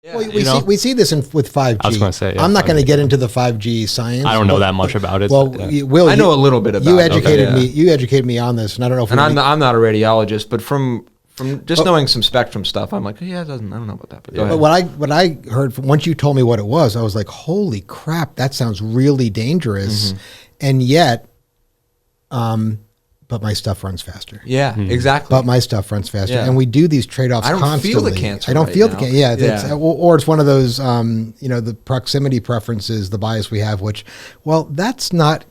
Yeah, well, we see this with 5G. I was going to say, yeah, I'm not going to 5G. get into the 5G science. I don't know that much about it. Well, yeah. Will, I know a little bit about you it. educated Okay, me. You educated me on this, and I don't know if And I'm not a radiologist, but from just knowing some spectrum stuff, I'm like, yeah, I don't know about that. But go But ahead. what I heard from once you told me what it was, I was like, holy crap, that sounds really dangerous, and yet, but my stuff runs faster. Yeah, exactly. But my stuff runs faster, Yeah. and we do these trade-offs I don't constantly. feel the cancer I don't right feel now. the cancer. Yeah, Yeah. or it's one of those, the proximity preferences, the bias we have, which, well, that's not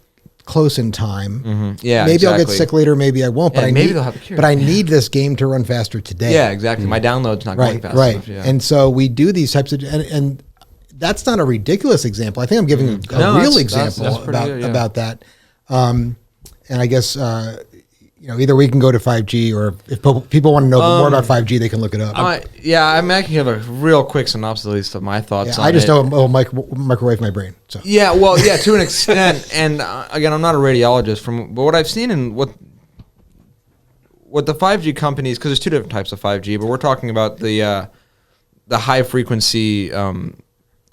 close in time. Yeah, maybe I'll get exactly. sick later, maybe I won't. But Yeah, I maybe need, they'll have a cure. But I need this game to run faster today. Yeah, exactly. My download's not going fast Right. enough. Yeah. And so we do these types of, and that's not a ridiculous example. I think I'm giving a No, real that's example pretty about good, yeah. about that. And I guess either we can go to 5G, or if people want to know more about 5G, they can look it up. I mean, I can give a real quick synopsis at least of my thoughts on I just it. know it'll microwave my brain. So Yeah, well, yeah, to an extent. And again, I'm not a radiologist, but what I've seen and what the 5G companies, because there's two different types of 5G, but we're talking about the high frequency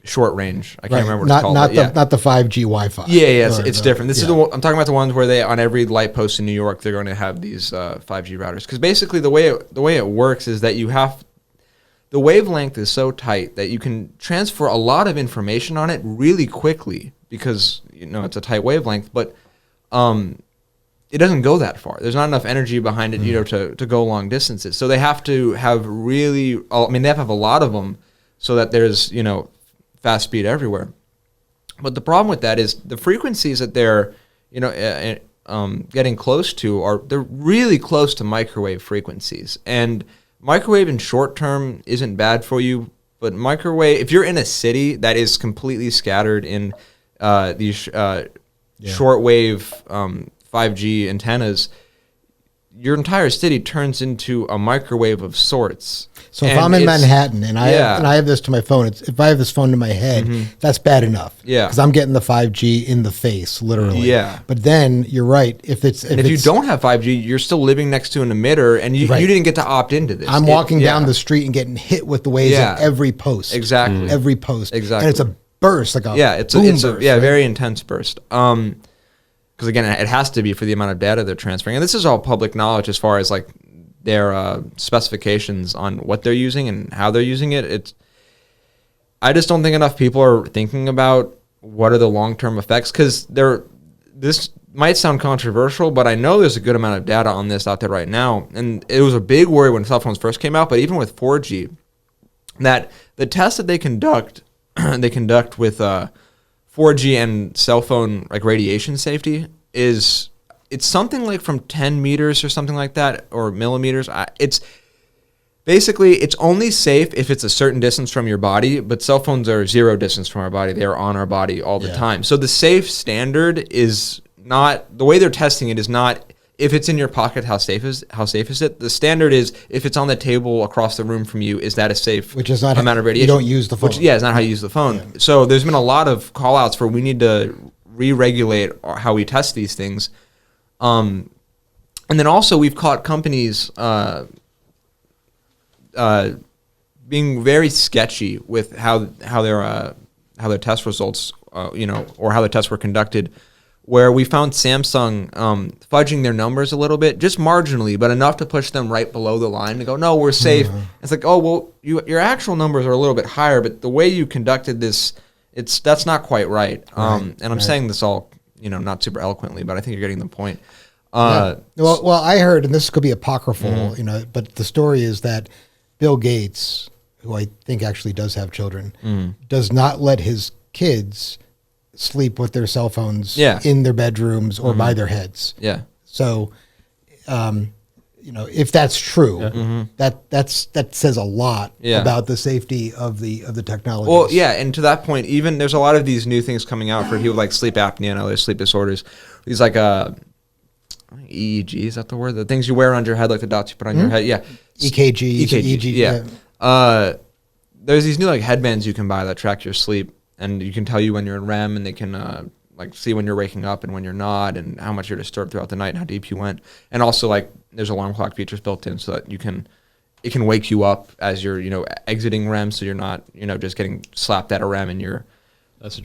short range. I can't remember what it's called. Not the 5G Wi-Fi. Yeah, it's different. This is I'm talking about the ones where they, on every light post in New York, they're going to have these 5G routers. Because basically the way it works is that the wavelength is so tight that you can transfer a lot of information on it really quickly because it's a tight wavelength, but it doesn't go that far. There's not enough energy behind it, to go long distances. So they have to have they have to have a lot of them so that there's fast speed everywhere. But the problem with that is the frequencies that they're getting close to they're really close to microwave frequencies. And microwave in short term isn't bad for you, but microwave, if you're in a city that is completely scattered in these shortwave 5G antennas, your entire city turns into a microwave of sorts. So if I'm in Manhattan and I have this to my phone, if I have this phone to my head, that's bad enough. Yeah, because I'm getting the 5G in the face, literally. Yeah, but then you're right. If you don't have 5G, you're still living next to an emitter, and you didn't get to opt into this. I'm walking down the street and getting hit with the waves at every post. Exactly, every post. Exactly, and it's a burst, like a it's a very intense burst. Because again, it has to be for the amount of data they're transferring, and this is all public knowledge as far as like their specifications on what they're using and how they're using it. I just don't think enough people are thinking about what are the long-term effects, because this might sound controversial, but I know there's a good amount of data on this out there right now, and it was a big worry when cell phones first came out, but even with 4G, that the tests that they conduct with 4G and cell phone like radiation safety it's something like from 10 meters or something like that, or millimeters. It's only safe if it's a certain distance from your body, but cell phones are zero distance from our body. They are on our body all the time. So the safe standard is not, the way they're testing it is not if it's in your pocket, how safe is it? The standard is if it's on the table across the room from you, is that a safe amount of radiation? You don't use the phone. It's not how you use the phone. Yeah. So there's been a lot of call outs for we need to re-regulate how we test these things. And then also we've caught companies being very sketchy with how their test results, or how the tests were conducted, where we found Samsung fudging their numbers a little bit, just marginally, but enough to push them right below the line to go, no, we're safe. Mm-hmm. It's like, oh, well, your actual numbers are a little bit higher, but the way you conducted this, that's not quite right. And I'm saying this all, not super eloquently, but I think you're getting the point. Well, I heard, and this could be apocryphal, but the story is that Bill Gates, who I think actually does have children, does not let his kids sleep with their cell phones in their bedrooms or by their heads. Yeah. So, if that's true, that says a lot about the safety of the technology. Well, yeah, and to that point, even there's a lot of these new things coming out for people like sleep apnea and other sleep disorders. These like EEG, is that the word? The things you wear around your head, like the dots you put on your head. Yeah. EKG. Yeah. There's these new like headbands you can buy that track your sleep, and you can tell you when you're in REM, and they can see when you're waking up and when you're not, and how much you're disturbed throughout the night and how deep you went. And also like there's alarm clock features built in so that you can, it can wake you up as you're, exiting REM, so you're not, just getting slapped out of REM and you're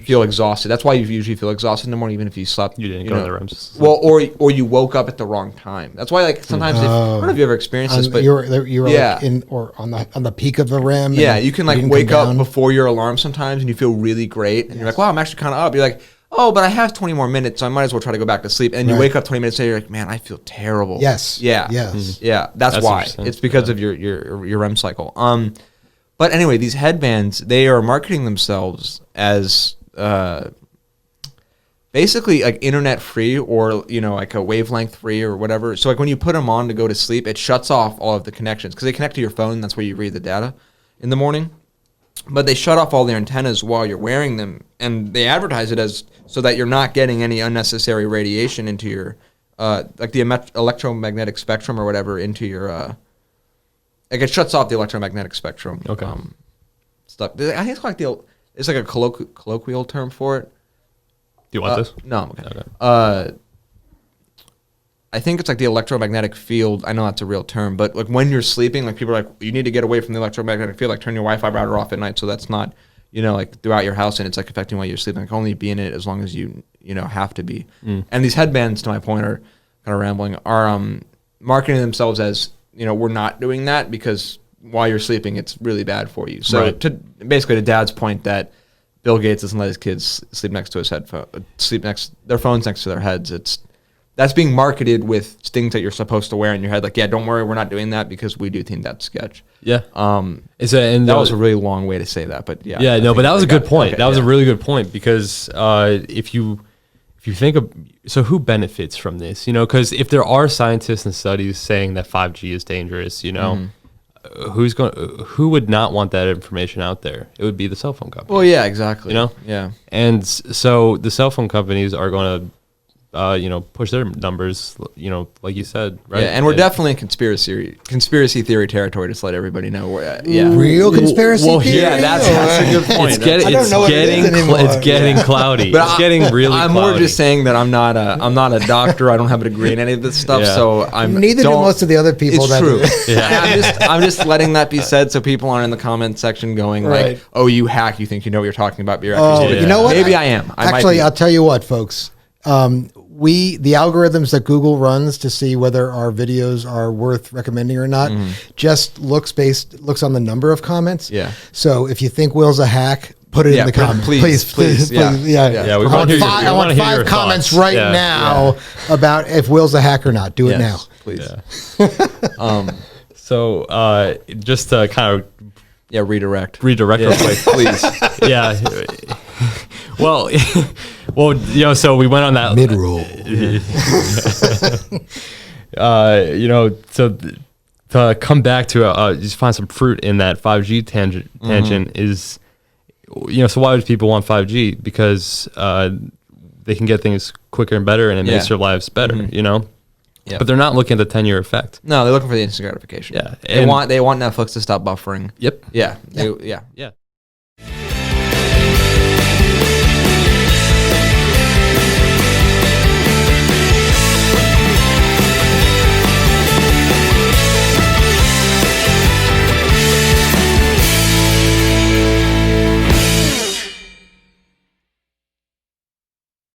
feel exhausted. That's why you usually feel exhausted in the morning, even if you slept. You didn't go to the REMs. Well, or you woke up at the wrong time. That's why, like, sometimes I don't know if you ever experienced this, but you were like in or on the peak of the REM. Yeah, you can like wake up before your alarm sometimes, and you feel really great, and you're like, wow, I'm actually kind of up. You're like, oh, but I have 20 more minutes, so I might as well try to go back to sleep. And you wake up 20 minutes later, you're like, man, I feel terrible. Yes. Yeah. Yes. Mm-hmm. Yeah. That's why. It's because of your REM cycle. But anyway, these headbands, they are marketing themselves as basically like internet free, or like a wavelength free or whatever. So like when you put them on to go to sleep, it shuts off all of the connections because they connect to your phone. That's where you read the data in the morning. But they shut off all their antennas while you're wearing them, and they advertise it as so that you're not getting any unnecessary radiation into your like the electromagnetic spectrum or whatever into your like it shuts off the electromagnetic spectrum. Okay. Stuff. I think it's like it's like a colloquial term for it. Do you want this? No, I'm okay. I think it's like the electromagnetic field. I know that's a real term, but like when you're sleeping, like people are like, you need to get away from the electromagnetic field, like turn your Wi-Fi router off at night, so that's not, like throughout your house and it's like affecting while you're sleeping. Like only be in it as long as you have to be. And these headbands, to my point, are kind of rambling, are marketing themselves as, we're not doing that because while you're sleeping, it's really bad for you. So basically to Dad's point that Bill Gates doesn't let his kids sleep next to his headphone, their phones next to their heads. That's being marketed with things that you're supposed to wear in your head. Like, yeah, don't worry, we're not doing that because we do think that's sketch. Yeah. And that was a really long way to say that, but yeah. Yeah, no, but that was a good point. That was a really good point because if you think of, so who benefits from this? Because if there are scientists and studies saying that 5G is dangerous, who would not want that information out there? It would be the cell phone company. Well, yeah, exactly. Yeah. And so the cell phone companies are going to push their numbers, like you said, right? Yeah, and we're definitely in conspiracy theory territory, just to let everybody know. Real conspiracy theory? Yeah, that's a good point. It's getting cloudy. But it's getting really I'm cloudy. more just saying that I'm not a doctor. I don't have a degree in any of this stuff, so Neither do most of the other people. It's true. I'm just letting that be said so people aren't in the comment section going like, oh, you hack, you think you know what you're talking about, but you're actually stupid. You know what? Maybe I am. Actually, I'll tell you what, folks. The algorithms that Google runs to see whether our videos are worth recommending or not just looks on the number of comments. Yeah. So if you think Will's a hack, put it in the comments. Please. Yeah, we want I want 5 comments now about if Will's a hack or not. Do it now. Please. Yeah. So just to kind of redirect real quick, please. Yeah. Well, so we went on that mid-roll. So to come back to just find some fruit in that 5G tangent is, so why would people want 5G? Because they can get things quicker and better, and it makes their lives better. Yep. But they're not looking at the 10-year effect. No, they're looking for the instant gratification. Yeah, they want Netflix to stop buffering. Yep. Yeah. Yeah.